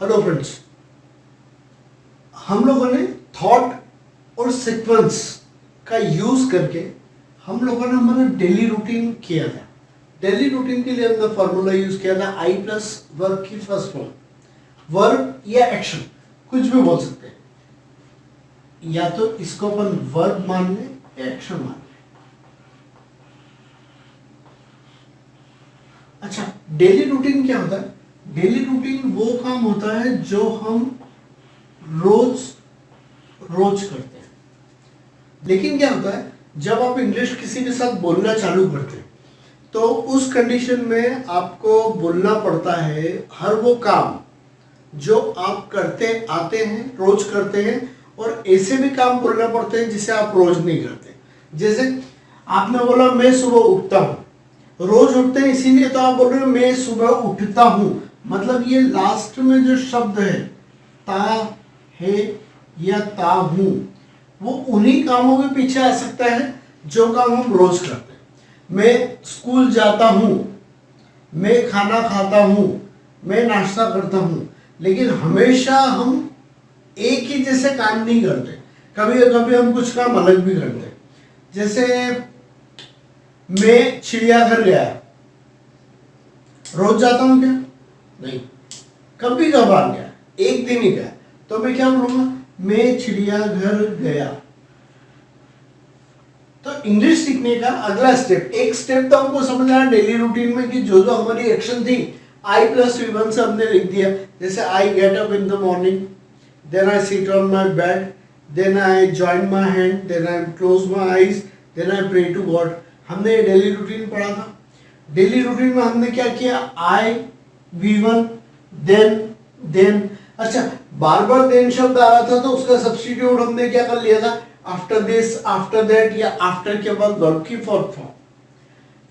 Hello friends, हम लोगों ने थॉट और सीक्वेंस का यूज करके हम लोगों ने हमारा डेली रूटीन किया था। डेली रूटीन के लिए हमने फॉर्मूला यूज किया था आई प्लस वर्ब की फर्स्ट फॉर्म, वर्ब या एक्शन कुछ भी बोल सकते हैं, या तो इसको अपन वर्ब मान लें या एक्शन मान लें। अच्छा, डेली रूटीन क्या होता है? डेली रूटीन वो काम होता है जो हम रोज रोज करते हैं। लेकिन क्या होता है, जब आप इंग्लिश किसी के साथ बोलना चालू करते हैं तो उस कंडीशन में आपको बोलना पड़ता है हर वो काम जो आप करते आते हैं, रोज करते हैं, और ऐसे भी काम बोलना पड़ते हैं जिसे आप रोज नहीं करते। जैसे आपने बोला मैं सुबह उठता हूं, रोज उठते हैं इसीलिए तो आप बोल रहे हो मैं सुबह उठता हूं। मतलब ये लास्ट में जो शब्द है ता है या ता हूं, वो उन्हीं कामों के पीछे आ सकता है जो काम हम रोज करते हैं। मैं स्कूल जाता हूं, मैं खाना खाता हूं, मैं नाश्ता करता हूं, लेकिन हमेशा हम एक ही जैसे काम नहीं करते। कभी कभी हम कुछ काम अलग भी करते हैं। जैसे मैं चिड़ियाघर गया, रोज जाता हूं क्या? नहीं, कभी कभार गया, एक दिन ही गया, तो मैं क्या बोलूंगा? मैं चिड़ियाघर गया। तो इंग्लिश सीखने का अगला स्टेप, एक स्टेप तो हमको समझ आया डेली रूटीन में कि जो जो हमारी एक्शन थी आई प्लस V1 से हमने लिख दिया। जैसे I get up in the morning, then I sit on my bed, then I join my hand, then I close my eyes, then I pray to God. हमने डेली रूटीन पढ़ा था। Daily routine में हमने क्या किया? आई V1 then अच्छा, बार बार then शब्द आ रहा था तो उसका सब्स्टिट्यूट हमने क्या कर लिया था? आफ्टर दिस, आफ्टर दैट, या आफ्टर के बाद वर्ब की फोर्थ फॉर्म,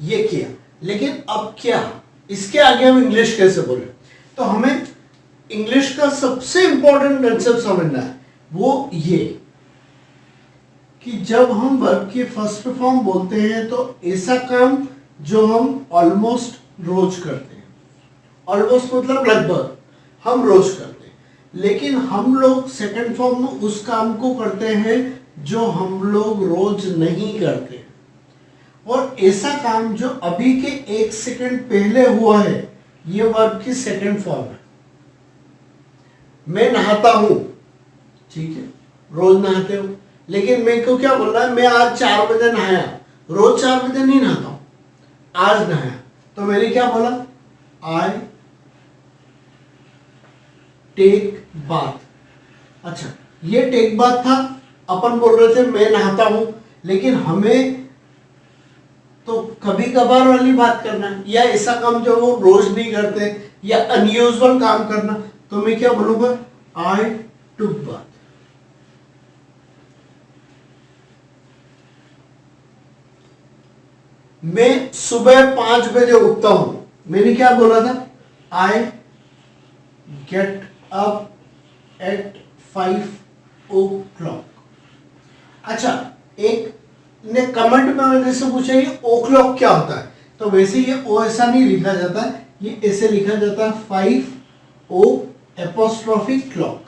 ये किया। लेकिन अब क्या, इसके आगे हम इंग्लिश कैसे बोले? तो हमें इंग्लिश का सबसे इंपॉर्टेंट कंसेप्ट समझना है, वो ये कि जब हम वर्ब की फर्स्ट फॉर्म बोलते हैं तो ऐसा काम जो हम ऑलमोस्ट रोज करते हैं, ऑलमोस्ट मतलब लगभग हम रोज करते हैं, लेकिन हम लोग सेकंड फॉर्म में उस काम को करते हैं जो हम लोग रोज नहीं करते। और ऐसा काम जो अभी के एक सेकंड पहले हुआ है, ये वर्ब की सेकंड फॉर्म है। मैं नहाता हूं, ठीक है, रोज नहाते हो, लेकिन मेरे को क्या बोल रहा है? मैं आज 4 बजे नहाया। रोज 4 बजे नहीं नहाता हूं, आज नहाया, तो मैंने क्या बोला? I take bath. अच्छा, ये टेक बाथ था, अपन बोल रहे थे मैं नहाता हूं, लेकिन हमें तो कभी कभार वाली बात करना है, या ऐसा काम जो वो रोज नहीं करते, या अनयूजुअल काम करना, तो मैं क्या बोलूंगा? आई टुक बाथ। मैं सुबह 5 बजे उठता हूं, मैंने क्या बोला था? आई गेट अप एट 5 o'clock। अच्छा, एक ने कमेंट में मैंने से पूछा ये ओ क्लॉक क्या होता है? तो वैसे ये ओ ऐसा नहीं लिखा जाता है, ये ऐसे लिखा जाता है 5 O' क्लॉक,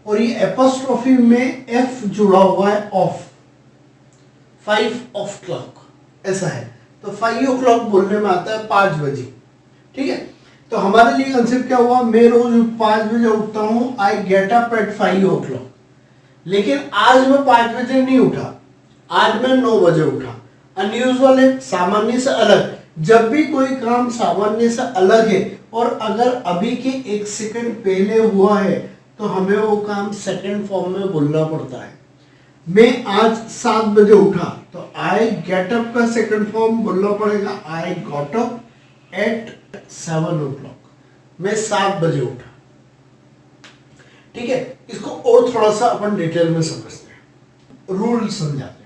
और ये एपोस्ट्रॉफी में एफ जुड़ा हुआ है, ऑफ, 5 ऑफ क्लॉक ऐसा है। तो 5 o'clock बोलने में आता है 5 बजे, ठीक है। तो हमारे लिए कंसेप्ट क्या हुआ? मैं रोज 5 बजे उठता हूं, आई गेट अप एट 5 o'clock। लेकिन आज मैं 5 बजे नहीं उठा, आज मैं 9 बजे उठा। अनयूजुअल है, सामान्य से अलग। जब भी कोई काम सामान्य से अलग है और अगर अभी के एक सेकंड पहले हुआ है, तो हमें वो काम सेकंड फॉर्म में बोलना पड़ता है। मैं आज 7 बजे उठा, तो आई गेट अप का सेकंड फॉर्म बोलना पड़ेगा I got up at 7 o'clock। मैं 7 बजे उठा, ठीक है। इसको और थोड़ा सा अपन डिटेल में समझते हैं, रूल समझाते हैं।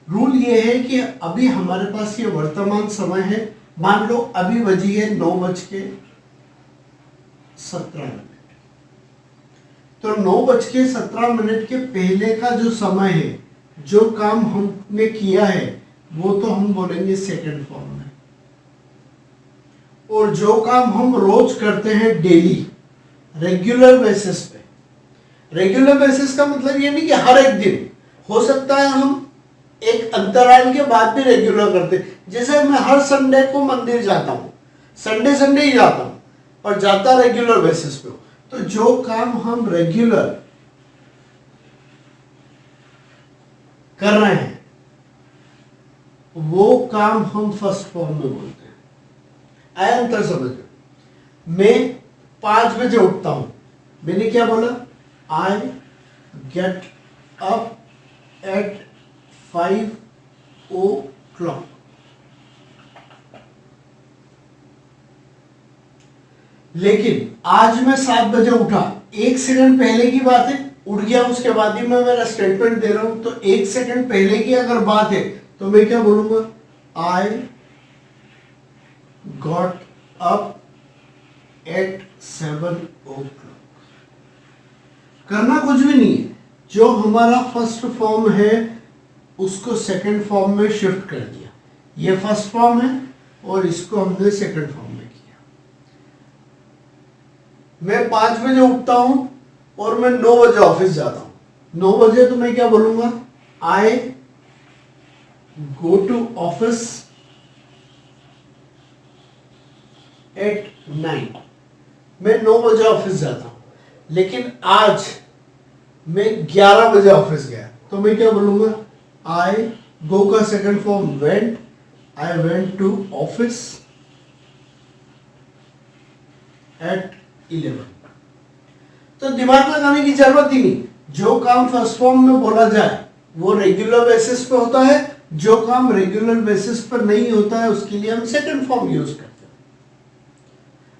रूल ये है कि अभी हमारे पास ये वर्तमान समय है, मान लो अभी बजी है 9:17। तो 9:17 के पहले का जो समय है, जो काम हमने किया है, वो तो हम बोलेंगे सेकंड फॉर्म में। और जो काम हम रोज करते हैं डेली, रेगुलर बेसिस पे। रेगुलर बेसिस का मतलब ये नहीं कि हर एक दिन, हो सकता है हम एक अंतराल के बाद भी रेगुलर करते हैं। जैसे मैं हर संडे को मंदिर जाता हूँ, संडे संडे ही जाता हूँ, और जाता रेगुलर बेसिस पे। तो जो काम हम रेगुलर कर रहे हैं वो काम हम फर्स्ट फॉर्म में बोलते हैं। आया अंतर समझो? मैं 5 बजे उठता हूं, मैंने क्या बोला? आई गेट अप एट 5 o'clock। लेकिन आज मैं 7 बजे उठा, 1 सेकंड पहले की बात है, उठ गया उसके बाद ही मैं मेरा स्टेटमेंट दे रहा हूं। तो 1 सेकंड पहले की अगर बात है तो मैं क्या बोलूंगा? I got up at 7 o'clock। करना कुछ भी नहीं है, जो हमारा फर्स्ट फॉर्म है उसको सेकंड फॉर्म में शिफ्ट कर दिया। ये फर्स्ट फॉर्म है और इसको हमने सेकंड फॉर्म में किया। मैं 5 बजे उठता हूं और मैं 9 बजे ऑफिस जाता हूं। 9 बजे तो मैं क्या बोलूंगा? I go to office eight 9। मैं 9 बजे ऑफिस जाता हूं, लेकिन आज मैं 11 बजे ऑफिस गया, तो मैं क्या बोलूंगा? आई गो का second form went, I went to office at 11। तो दिमाग लगाने की जरूरत ही नहीं। जो काम फर्स्ट फॉर्म में बोला जाए वो रेगुलर बेसिस पे होता है, जो काम रेगुलर बेसिस पर नहीं होता है उसके लिए हम सेकंड फॉर्म यूज करते हैं।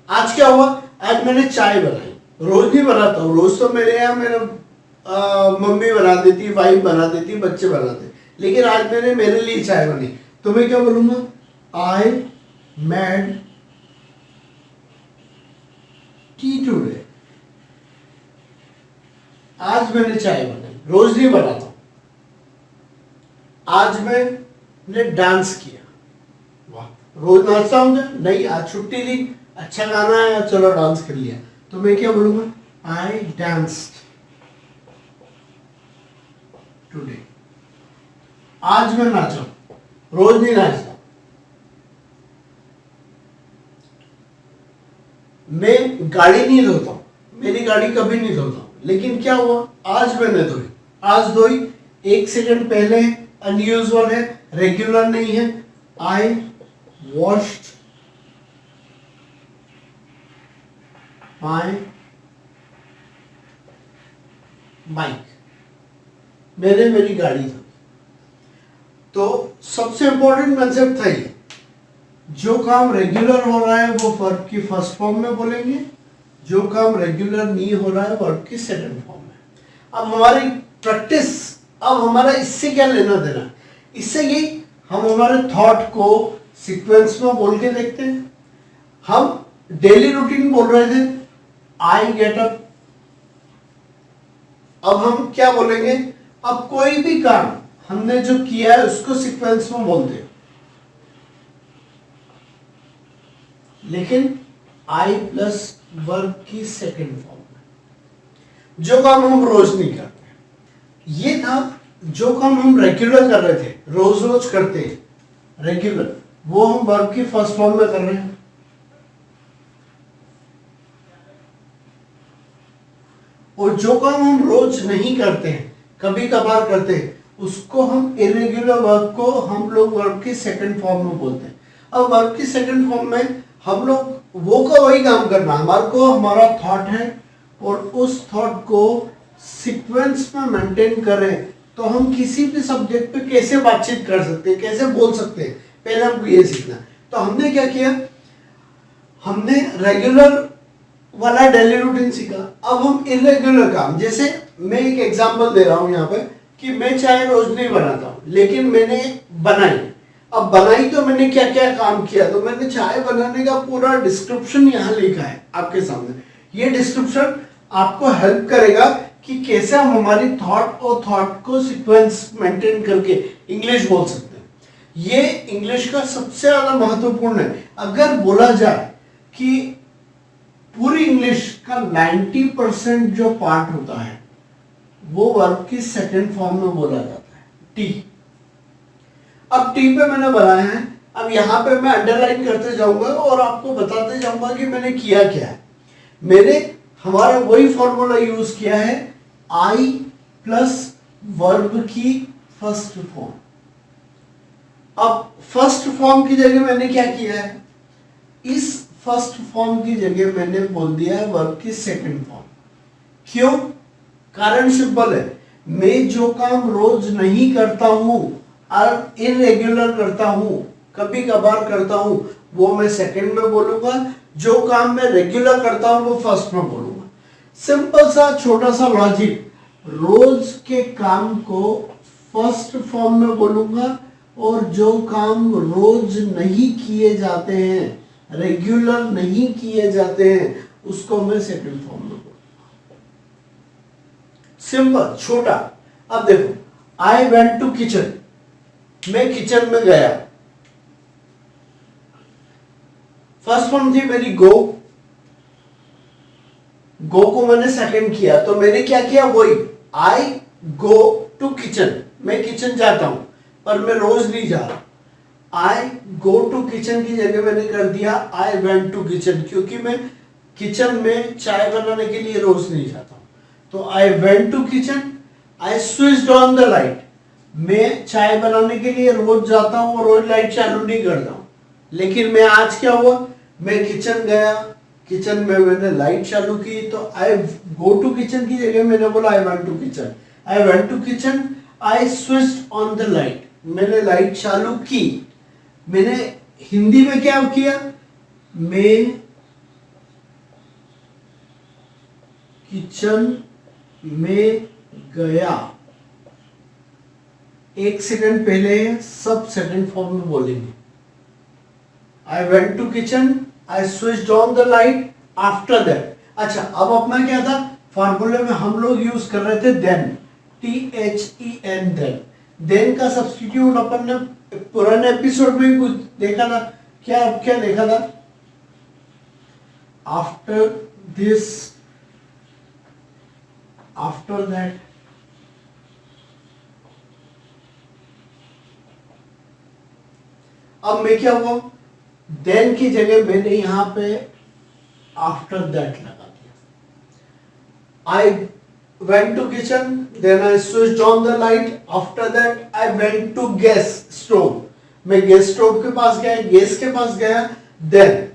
आज क्या हुआ? आज मैंने चाय बनाई। रोज नहीं बनाता हूँ, रोज तो मेरे यहाँ मेरा मम्मी बना देती, वाइफ बना देती, बच्चे बनाते, लेकिन आज मैंने मेरे लिए चाय बनी। तो मैं क्या बोलूंगा? I made tea today. आज मैंने चाय बनाई, रोज नहीं बनाता। आज मैंने डांस किया, वाह, रोज नाचता हूँ क्या? नहीं, आज छुट्टी ली, अच्छा गाना है, चलो डांस कर लिया। तो मैं क्या बोलूंगा? I danced today. आज मैं नाचा, रोज नहीं नाचता। मैं गाड़ी नहीं धोता, मेरी गाड़ी कभी नहीं धोता, लेकिन क्या हुआ? आज मैंने धोई। आज धोई, 1 सेकंड पहले अनयूजुअल है, रेगुलर नहीं है। आई वॉश्ड माई बाइक। मैंने मेरी गाड़ी धोई। तो सबसे इंपॉर्टेंट कंसेप्ट था ये, जो काम रेगुलर हो रहा है वो वर्ब की फर्स्ट फॉर्म में बोलेंगे, जो काम रेगुलर नहीं हो रहा है वर्ब की सेकंड फॉर्म में। अब हमारी प्रैक्टिस, अब हमारा इससे क्या लेना देना? इससे ये हम हमारे थॉट को सीक्वेंस में बोल के देखते हैं। हम डेली रूटीन बोल रहे थे, आई गेट अप। अब हम क्या बोलेंगे? अब कोई भी काम हमने जो किया है उसको सीक्वेंस में बोलते हैं, लेकिन आई प्लस वर्ब की सेकंड फॉर्म में। जो काम हम रोज नहीं करते, ये था जो काम हम रेगुलर कर रहे थे, रोज रोज करते हैं रेगुलर, वो हम वर्ब की फर्स्ट फॉर्म में कर रहे हैं। और जो काम हम रोज नहीं करते हैं, कभी कभार करते हैं, उसको हम इरेगुलर वर्ब को हम लोग वर्ब की सेकंड फॉर्म में बोलते हैं। अब वर्ब की सेकंड फॉर्म में हम लोग वो का वही काम करना, हमारे को हमारा थॉट है और उस थॉट को सीक्वेंस में मेंटेन करें तो हम किसी भी सब्जेक्ट पे कैसे बातचीत कर सकते हैं, कैसे बोल सकते हैं, पहले हमको ये सीखना। तो हमने क्या किया? हमने रेगुलर वाला डेली रूटीन सीखा। अब हम इरेगुलर काम, जैसे मैं एक एग्जांपल दे रहा हूं यहाँ पे कि मैं चाय रोज नहीं बनाता हूँ, लेकिन मैंने बनाई। अब बनाई तो मैंने क्या क्या काम किया, तो मैंने चाय बनाने का पूरा डिस्क्रिप्शन यहाँ लिखा है आपके सामने। ये डिस्क्रिप्शन आपको हेल्प करेगा कि कैसे हम हमारी थॉट और थॉट को सीक्वेंस मेंटेन करके इंग्लिश बोल सकते हैं। ये इंग्लिश का सबसे ज्यादा महत्वपूर्ण है। अगर बोला जाए कि पूरी इंग्लिश का 90% जो पार्ट होता है वो वर्ब की सेकंड फॉर्म में बोला जाता है, टी। अब टी पे मैंने बनाया है, अब यहाँ पे मैं अंडरलाइन करते जाऊंगा और आपको बताते जाऊंगा कि मैंने किया क्या है। मैंने हमारा वही फॉर्मूला यूज किया है, आई प्लस वर्ब की फर्स्ट फॉर्म। अब फर्स्ट फॉर्म की जगह मैंने क्या किया है, इस फर्स्ट फॉर्म की जगह मैंने बोल दिया है वर्ब की सेकंड फॉर्म। क्यों? कारण सिंपल है, मैं जो काम रोज नहीं करता हूं और इरेगुलर करता हूं, कभी कभार करता हूं, वो मैं सेकंड में बोलूंगा। जो काम मैं रेगुलर करता हूं वो फर्स्ट में बोलूंगा। सिंपल सा छोटा सा लॉजिक, रोज के काम को फर्स्ट फॉर्म में बोलूंगा और जो काम रोज नहीं किए जाते हैं, रेगुलर नहीं किए जाते हैं, उसको मैं सेकंड फॉर्म में बोलूंगा। सिंपल छोटा। अब देखो, आई वेंट टू किचन, मैं किचन में गया, फर्स्ट फॉर्म थी मेरी गो, गो को मैंने सेकंड किया, तो मैंने क्या किया, वही आई गो टू किचन, मैं किचन जाता हूं पर मैं रोज नहीं जा रहा। आई गो टू किचन की जगह मैंने कर दिया आई वेंट टू किचन, क्योंकि मैं किचन में चाय बनाने के लिए रोज नहीं जाता हूं। तो I went to kitchen, I switched on the light, मैं चाय बनाने के लिए रोज जाता हूं और रोज लाइट चालू नहीं करता हूं, लेकिन मैं आज क्या हुआ, मैं किचन गया, किचन में मैंने लाइट चालू की, तो आई गो टू किचन की जगह मैंने बोला I went to kitchen. I went to kitchen, I switched on the light, मैंने लाइट चालू की। मैंने हिंदी में क्या किया, मैं किचन में गया। एक सेकंड पहले सब सेकंड फॉर्म में बोलेंगे। I went to kitchen, I switched on the light, after that. अच्छा, अब अपना क्या था, फॉर्मूले में हम लोग यूज कर रहे थे देन, THEN, देन का सब्स्टिट्यूट अपन ने पुराने एपिसोड में कुछ देखा था। क्या क्या देखा था, आफ्टर दिस, आफ्टर दैट। अब मैं क्या हुआ, देन की जगह मैंने यहां पे आफ्टर दैट लगा दिया। I went to kitchen, then I switched on the light, after that I went to gas stove, मैं गैस स्टोव के पास गया, गैस के पास गया, then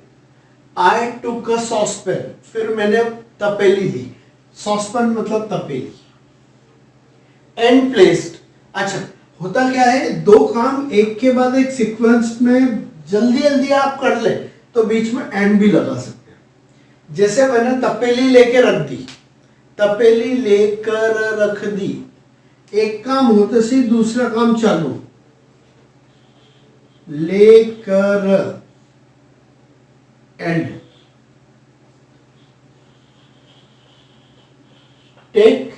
I took a saucepan, फिर मैंने तपेली ली, सॉसपेन मतलब तपेली, एंड प्लेस्ड। अच्छा, होता क्या है, दो काम एक के बाद एक सीक्वेंस में जल्दी जल्दी आप कर ले तो बीच में एंड भी लगा सकते हैं। जैसे मैंने तपेली लेके रख दी, तपेली लेकर रख दी, एक काम होते से दूसरा काम चालू, लेकर एंड, टेक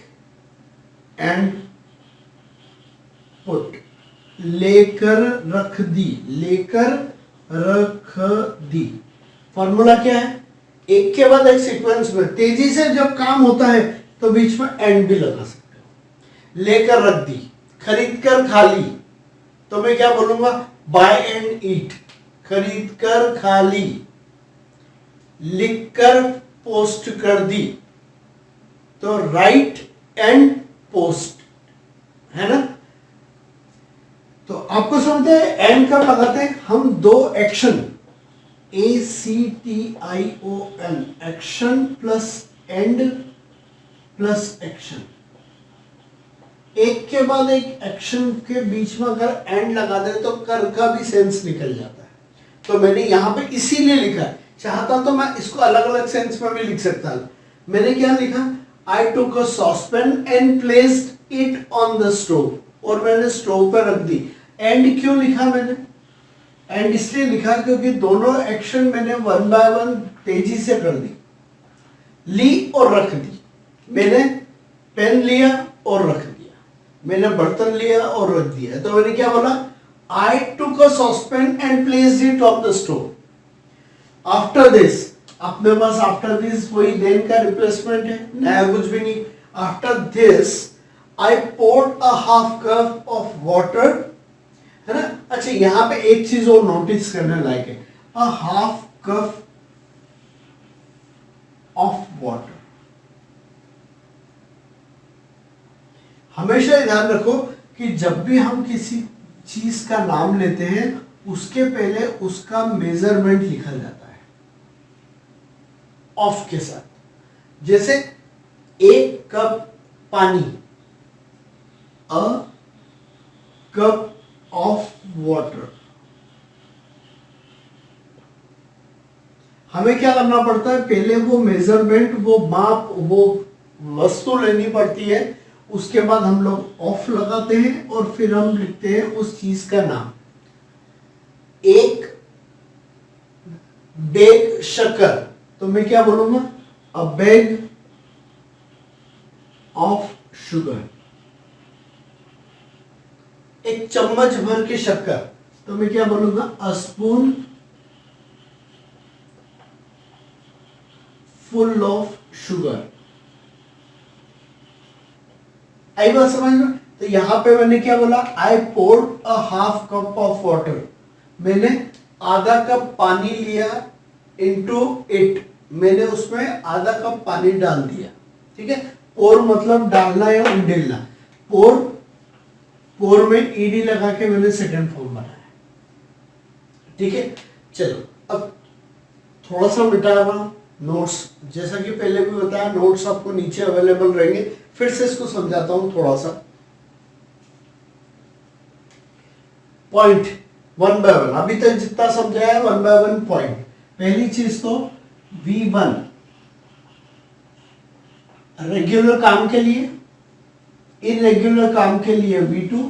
एंड पुट, लेकर रख दी, लेकर रख दी। फॉर्मूला क्या है, एक के बाद एक सीक्वेंस में तेजी से जब काम होता है तो बीच में एंड भी लगा सकते हो। लेकर रख दी, खरीद कर खा ली, तो मैं क्या बोलूंगा, बाय एंड ईट, खरीद कर खा ली। लिख कर पोस्ट कर दी, तो राइट एंड पोस्ट, है ना। तो आपको समझते हैं एंड कब लगाते हैं, हम दो action, ACTION, action plus and plus action, एक के बाद एक एक्शन के बीच में अगर एंड लगा दे तो कर का भी सेंस निकल जाता है। तो मैंने यहां पे इसीलिए लिखा है, चाहता तो मैं इसको अलग अलग सेंस में भी लिख सकता हूं। मैंने क्या लिखा, I took a saucepan and placed it on the stove, और मैंने स्टोव पर रख दी। एंड क्यों लिखा मैंने, एंड इसलिए लिखा क्योंकि दोनों एक्शन मैंने वन बाय वन तेजी से कर दी, ली और रख दी। मैंने पेन लिया और रख दिया, मैंने बर्तन लिया और रख दिया। तो मैंने क्या बोला, I took a saucepan and placed it on the stove. After this, अपने पास आफ्टर दिस वही देन का रिप्लेसमेंट है, नया कुछ भी नहीं। After this I poured a half cup of water, है ना। अच्छा यहाँ पे एक चीज और नोटिस करने लायक है, अ हाफ कप ऑफ वाटर। हमेशा ध्यान रखो कि जब भी हम किसी चीज का नाम लेते हैं उसके पहले उसका मेजरमेंट लिखा जाता है ऑफ के साथ। जैसे एक कप पानी, अ कप ऑफ वाटर। हमें क्या करना पड़ता है, पहले वो मेजरमेंट, वो माप, वो वस्तु लेनी पड़ती है, उसके बाद हम लोग ऑफ लगाते हैं और फिर हम लिखते हैं उस चीज का नाम। एक बैग शक्कर, तो मैं क्या बोलूंगा, अ बैग ऑफ शुगर। एक चम्मच भर के शक्कर, तो मैं क्या बोलूंगा, a spoon full of sugar. आई बात समझ में। तो यहां पे मैंने क्या बोला, I poured a half cup of water, मैंने आधा कप पानी लिया, इनटू इट, मैंने उसमें आधा कप पानी डाल दिया। ठीक है, पोर मतलब डालना या उंडेलना। पोर, पोर में ईडी लगा के मैंने सेकंड फॉर्म बनाया। ठीक है, चलो अब थोड़ा सा मिटाया नोट्स, जैसा कि पहले भी बताया नोट्स आपको नीचे अवेलेबल रहेंगे, फिर से इसको समझाता हूं थोड़ा सा। पॉइंट वन बाय वन, अभी तक जितना समझाया है वन बाय वन पॉइंट। पहली चीज तो V1 रेगुलर काम के लिए, इरेगुलर काम के लिए V2।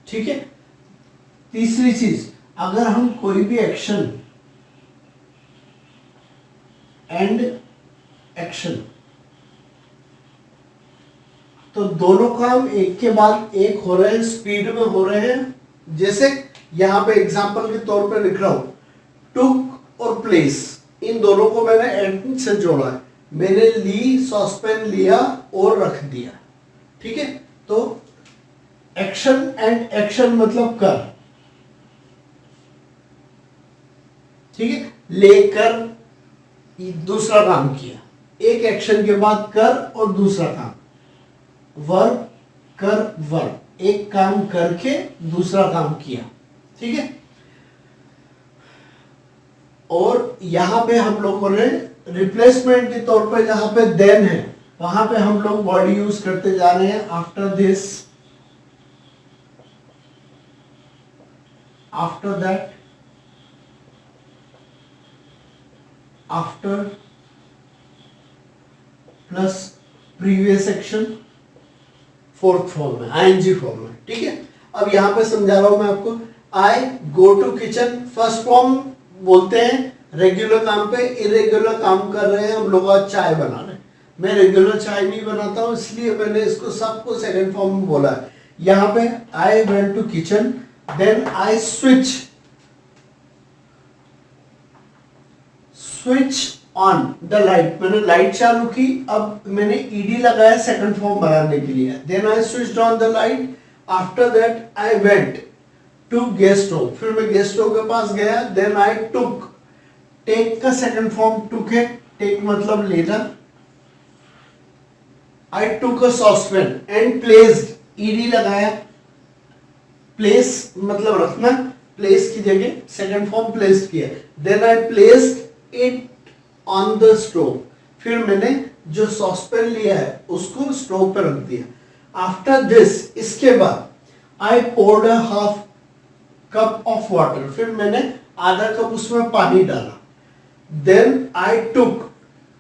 ठीक है, तीसरी चीज, अगर हम कोई भी एक्शन एंड एक्शन, तो दोनों काम एक के बाद एक हो रहे हैं, स्पीड में हो रहे हैं। जैसे यहां पे एग्जांपल के तौर पे लिख रहा हूं, टुक और प्लेस, इन दोनों को मैंने एंड से जोड़ा है। मैंने ली, सॉसपेन लिया और रख दिया। ठीक है, तो एक्शन एंड एक्शन मतलब कर। ठीक है, लेकर दूसरा काम किया, एक एक्शन के बाद कर और दूसरा काम, वर्ब कर वर्ब, एक काम करके दूसरा काम किया। ठीक है, और यहां पे हम लोगों ने रिप्लेसमेंट के तौर पे जहां पे देन है वहां पे हम लोग वर्ड यूज करते जा रहे हैं, after this, after that, after plus previous action, fourth form में, आईएनजी फॉर्म में। ठीक है, अब यहां पे समझा रहा हूं मैं आपको। I go to kitchen, first form बोलते हैं रेगुलर काम पे, इरेगुलर काम कर रहे हैं हम लोग, आज चाय बना रहे हैं। मैं रेगुलर चाय नहीं बनाता हूं, इसलिए मैंने इसको सबको सेकंड फॉर्म में बोला है। यहां पे I went to kitchen, then I switch on the light, मैंने लाइट चालू की, अब मैंने ईडी लगाया सेकंड फॉर्म बनाने के लिए। Then I switched on the light, after that I went to guest stove, फिर मैं गेस्ट स्टोव के पास गया। देन आई टुक, टेक का सेकंड फॉर्म टुक है, टेक मतलब लेना। I took a saucepan and placed, ed लगाया, प्लेस मतलब रखना, प्लेस की जगह सेकंड फॉर्म प्लेस्ड किया। Then I placed it on the stove, फिर मैंने जो सॉसपेन लिया है उसको स्टोव पर रख दिया। आफ्टर दिस, इसके बाद I poured a half cup of water, फिर मैंने आधा कप उसमें पानी डाला। Then I took,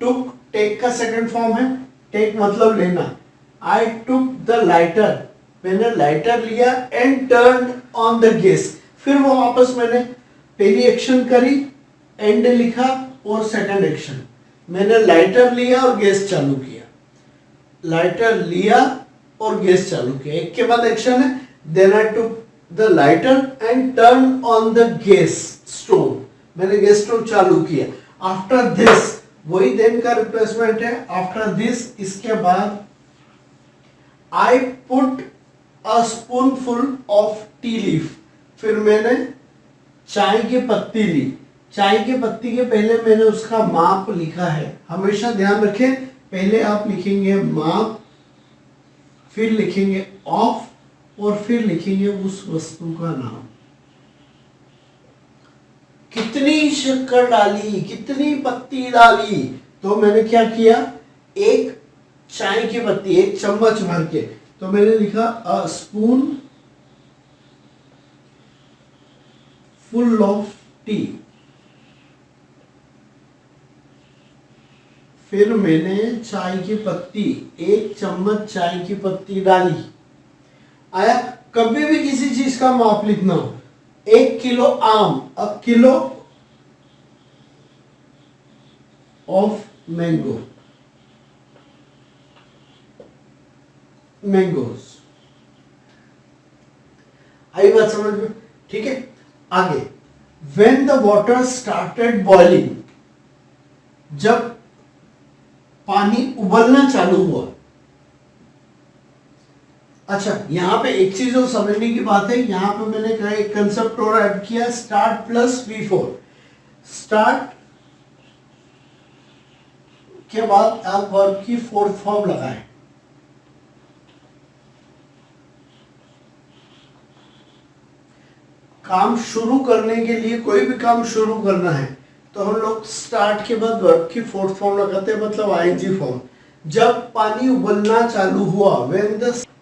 took take का सेकंड फॉर्म है, टेक मतलब लेना। आई टुक द लाइटर, मैंने लाइटर लिया and turn on the gas, फिर वो वापस मैंने पहली एक्शन करी, एंड लिखा और सेकंड एक्शन, मैंने लाइटर लिया और गैस चालू किया, लाइटर लिया और गैस चालू किया, एक के बाद एक्शन है। Then I took the lighter and turn on the gas stove, मैंने गैस स्टोव चालू किया। आफ्टर दिस, वही देन का रिप्लेसमेंट है। आफ्टर दिस, इसके बाद I put a spoonful of tea leaf, फिर मैंने चाय की पत्ती ली। चाय की पत्ती के पहले मैंने उसका माप लिखा है। हमेशा ध्यान रखें, पहले आप लिखेंगे माप, फिर लिखेंगे ऑफ और फिर लिखेंगे उस वस्तु का नाम। कितनी शक्कर डाली, कितनी पत्ती डाली, तो मैंने क्या किया, एक चाय की पत्ती, एक चम्मच भर के, तो मैंने लिखा अ स्पून फुल ऑफ टी। फिर मैंने चाय की पत्ती, एक चम्मच चाय की पत्ती डाली। आया, कभी भी किसी चीज का माप लिखना हो, 1 किलो आम, a kilo of mango, mangoes. आई बात समझ में? ठीक है, आगे। When the water started boiling, जब पानी उबलना चालू हुआ। अच्छा, यहां पे एक चीज और समझने की बात है, यहां पे मैंने कहा एक कंसेप्ट और ऐड किया, स्टार्ट प्लस V4। स्टार्ट के बाद आप वर्ब की फोर्थ फॉर्म लगाएं। काम शुरू करने के लिए, कोई भी काम शुरू करना है तो हम लोग स्टार्ट के बाद वर्ब की फोर्थ फॉर्म लगाते हैं, मतलब आईएनजी फॉर्म। जब पानी उबलना चालू हुआ,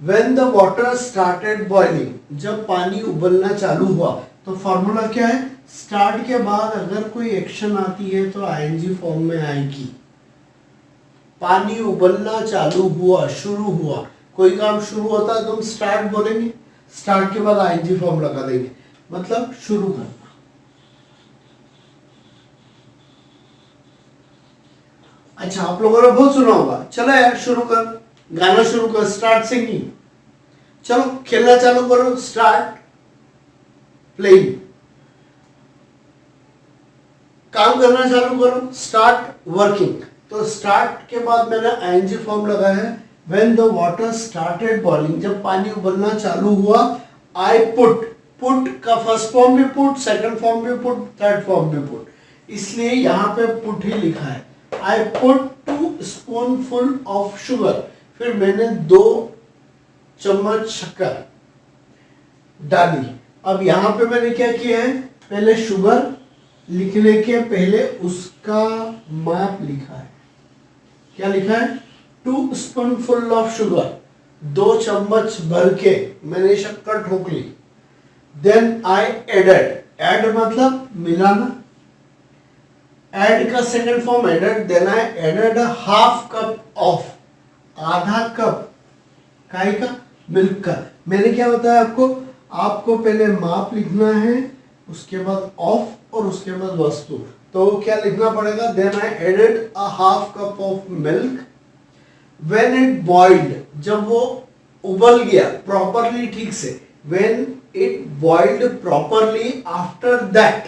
when the water started boiling, जब पानी उबलना चालू हुआ, तो फॉर्मूला क्या है, स्टार्ट के बाद अगर कोई एक्शन आती है तो आईएनजी फॉर्म में आएगी। पानी उबलना चालू हुआ, शुरू हुआ, कोई काम शुरू होता है तो हम स्टार्ट बोलेंगे, स्टार्ट के बाद आईएनजी फॉर्म लगा देंगे, मतलब शुरू करना। अच्छा, आप लोगों ने बहुत सुना होगा, चलो यार शुरू कर, गाना शुरू कर, स्टार्ट सिंगिंग। चलो खेलना चालू करो, स्टार्ट प्लेइंग। काम करना चालू करो, स्टार्ट वर्किंग। तो स्टार्ट के बाद मैंने आईएनजी फॉर्म लगाया है, when the water started boiling, जब पानी उबलना चालू हुआ। आई पुट, पुट का फर्स्ट फॉर्म भी पुट, सेकंड फॉर्म भी पुट, थर्ड फॉर्म भी पुट, इसलिए यहां पे पुट ही लिखा है। I put 2 spoonful of sugar, फिर मैंने 2 चम्मच शक्कर डाली। अब यहां पे मैंने क्या किया है, पहले शुगर लिखने के पहले उसका माप लिखा है। क्या लिखा है, 2 स्पूनफुल ऑफ शुगर, 2 चम्मच भर के मैंने शक्कर ठोक ली। देन आई एडेड, एड मतलब मिलाना, एड का second form added. Then I added half cup of, आधा कप काय का, मिल्क का। मैंने क्या बताया आपको, आपको पहले माप लिखना है, उसके बाद ऑफ और उसके बाद वस्तु। तो क्या लिखना पड़ेगा, then I added a half cup of milk when it boiled, जब वो उबल गया प्रॉपरली, ठीक से, when it boiled properly. After that,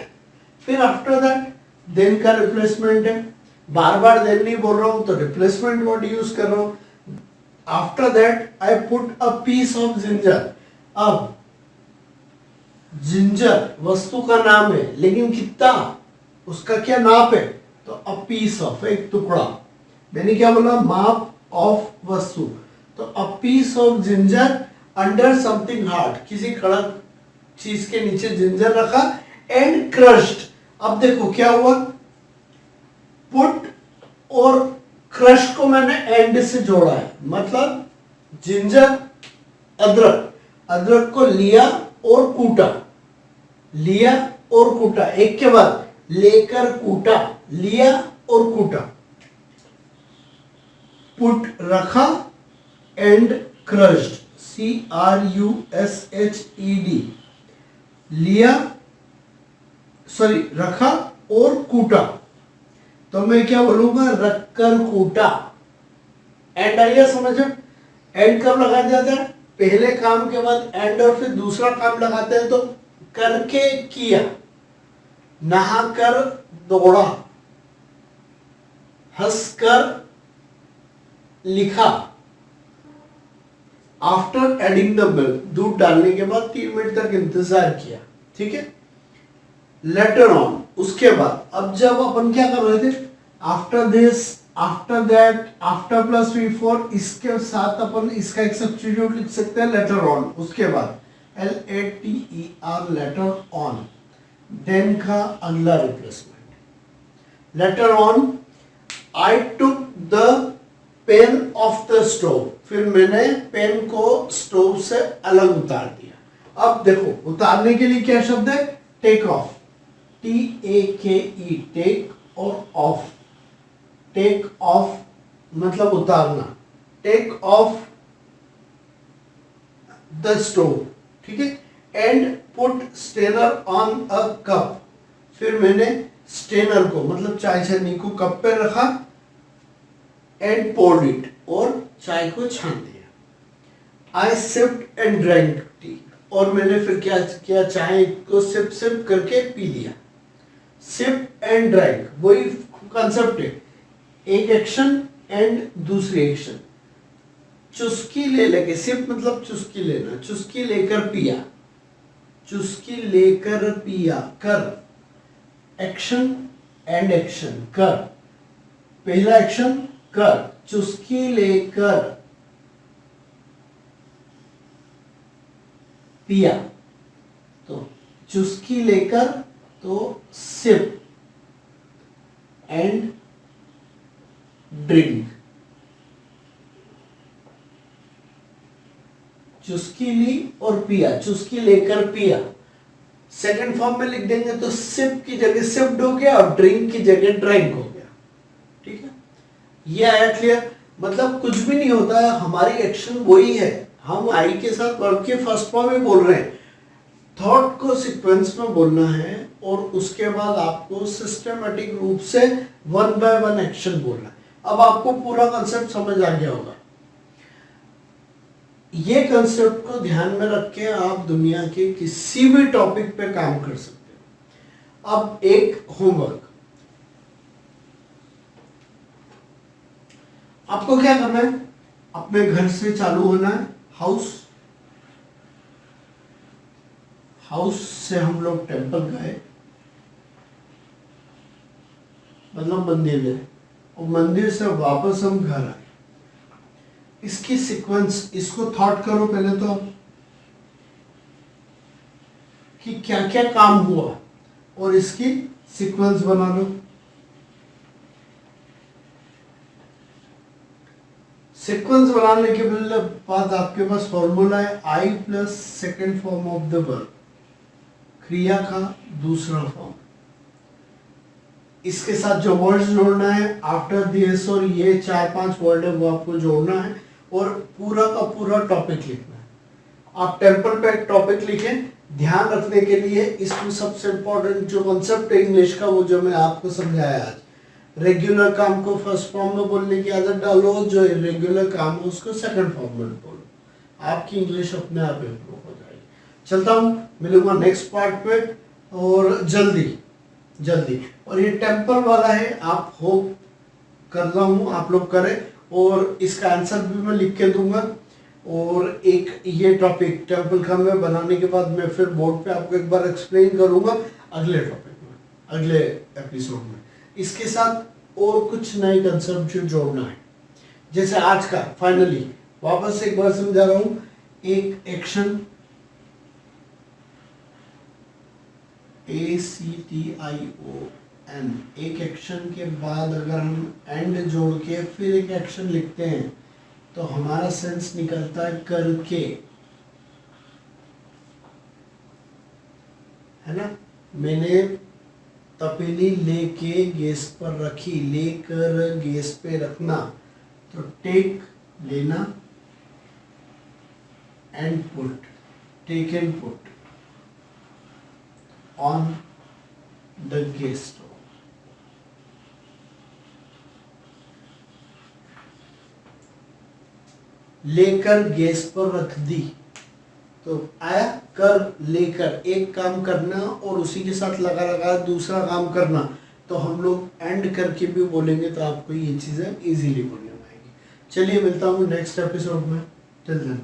फिर आफ्टर दैट देन का रिप्लेसमेंट है, बार बार देन नहीं बोल रहा हूं तो रिप्लेसमेंट वर्ड यूज कर रहा हूं। After that I put a piece of ginger. अब जिंजर वस्तु का नाम है, लेकिन कितना, उसका क्या नाप है, तो अ पीस ऑफ, एक टुकड़ा। मैंने क्या बोला, माप ऑफ वस्तु, तो a piece of ginger under something hard, किसी कड़क चीज के नीचे जिंजर रखा, एंड क्रश्ड। अब देखो क्या हुआ, पुट और क्रश को मैंने एंड से जोड़ा है, मतलब जिंजर, अदरक, अदरक को लिया और कूटा, लिया और कूटा, एक के बाद लेकर कूटा, लिया और कूटा। पुट रखा, एंड क्रश्ड, CRUSHED, लिया, सॉरी रखा और कूटा। तो मैं क्या बोलूंगा, रखकर कूटा। एंड आइए समझ, एंड कब लगाया जाता है, पहले काम के बाद एंड और फिर दूसरा काम लगाते हैं तो करके किया। नहाकर दौड़ा, हंसकर लिखा, आफ्टर एडिंग द मिल्क, दूध डालने के बाद 3 मिनट तक इंतजार किया, ठीक है। लेटर ऑन, उसके बाद, अब जब अपन क्या कर रहे थे, after this, after that, after plus V4, इसके साथ अपन इसका एक सब्स्टिट्यूट लिख सकते हैं लेटर ऑन, उसके बाद LATER, लेटर ऑन, देन का अगला replacement, later on I took the pain of the stove, फिर मैंने पेन को स्टोव से अलग उतार दिया। अब देखो उतारने के लिए क्या शब्द है, टेक ऑफ, TAKE, टेक और ऑफ, टेक ऑफ मतलब उतारना, टेक ऑफ द स्टोव, ठीक है। And put strainer on a cup, फिर मैंने स्टेनर को मतलब चाय छन्नी को कप पे रखा, एंड पोर्ड इट, और चाय को छान दिया। आई सिप्ड एंड ड्रैंक टी, और मैंने फिर क्या किया, चाय को सिप सिप करके पी लिया। सिप एंड ड्रैंक वही कंसेप्ट है, एक एक्शन एंड दूसरी एक्शन। चुस्की ले लेके, सिप मतलब चुस्की लेना, चुस्की लेकर पिया, चुस्की लेकर पिया, कर, एक्शन एंड एक्शन, कर, पहला एक्शन कर, चुस्की लेकर पिया, तो चुस्की लेकर, तो सिप एंड ड्रिंक, चुस्की ली और पिया, चुस्की लेकर पिया, सेकंड फॉर्म में लिख देंगे तो सिप की जगह सिप्ड हो गया और ड्रिंक की जगह ड्रैंक हो गया, ठीक है। ये आया क्लियर, मतलब कुछ भी नहीं होता है, हमारी एक्शन वही है, हम आई के साथ वर्ब के फर्स्ट फॉर्म में बोल रहे हैं, थॉट को सीक्वेंस में बोलना है और उसके बाद आपको सिस्टमेटिक रूप से वन बाय वन एक्शन बोलना है। अब आपको पूरा कंसेप्ट समझ आ गया होगा। ये कंसेप्ट को ध्यान में रख के आप दुनिया के किसी भी टॉपिक पे काम कर सकते हो। अब एक होमवर्क, आपको क्या करना है, अपने घर से चालू होना है, हाउस से हम लोग टेम्पल गए, मतलब मंदिर गए, और मंदिर से वापस हम घर आए। इसकी सीक्वेंस, इसको थॉट करो पहले तो कि क्या क्या काम हुआ, और इसकी सीक्वेंस बना लो। सीक्वेंस बनाने के बाद आपके पास फॉर्मूला है I plus second form of the verb, क्रिया का दूसरा फॉर्म, इसके साथ जो वर्ड्स जोड़ना है आफ्टर दिस, और ये 4-5 वर्ड है वो आपको जोड़ना है, और पूरा का पूरा टॉपिक लिखना है। आप टेम्पल पे एक टॉपिक लिखें, ध्यान रखने के लिए इसमें सबसे इंपॉर्टेंट जो कॉन्सेप्ट है इंग्लिश का, वो जो मैं आपको समझाया आज, रेगुलर काम को फर्स्ट फॉर्म में बोलने की आदत डालो, जो इरेगुलर काम है उसको सेकंड फॉर्म में बोलो, आपकी इंग्लिश अपने आप इम्प्रूव हो जाएगी। चलता हूँ, मिलूंगा नेक्स्ट पार्ट पे, और जल्दी। और ये टेम्पल वाला है, आप होप कर रहा हूँ आप लोग करें, और इसका आंसर भी मैं लिख के दूंगा, और एक ये टॉपिक टेम्पल का मैं बनाने के बाद मैं फिर बोर्ड पे आपको एक बार एक्सप्लेन करूंगा अगले टॉपिक में, अगले एपिसोड में। इसके साथ और कुछ नए कंसेप्ट जो जोड़ना है, जैसे आज का फाइनली वापस एक बार समझा रहा हूँ, एक एक्शन ACTION, एक एक्शन के बाद अगर हम एंड जोड़ के फिर एक एक्शन लिखते हैं तो हमारा सेंस निकलता है करके, है ना। मैंने तपेली लेके गैस पर रखी, लेकर गैस पे रखना, तो टेक लेना, and put, take and put on the gas stove. लेकर गैस पर रख दी, तो आया कर लेकर, एक काम करना और उसी के साथ लगा लगा दूसरा काम करना, तो हम लोग एंड करके भी बोलेंगे तो आपको ये चीज़ें इजीली बोलने में आएगी। चलिए मिलता हूँ नेक्स्ट एपिसोड में, टिल देन।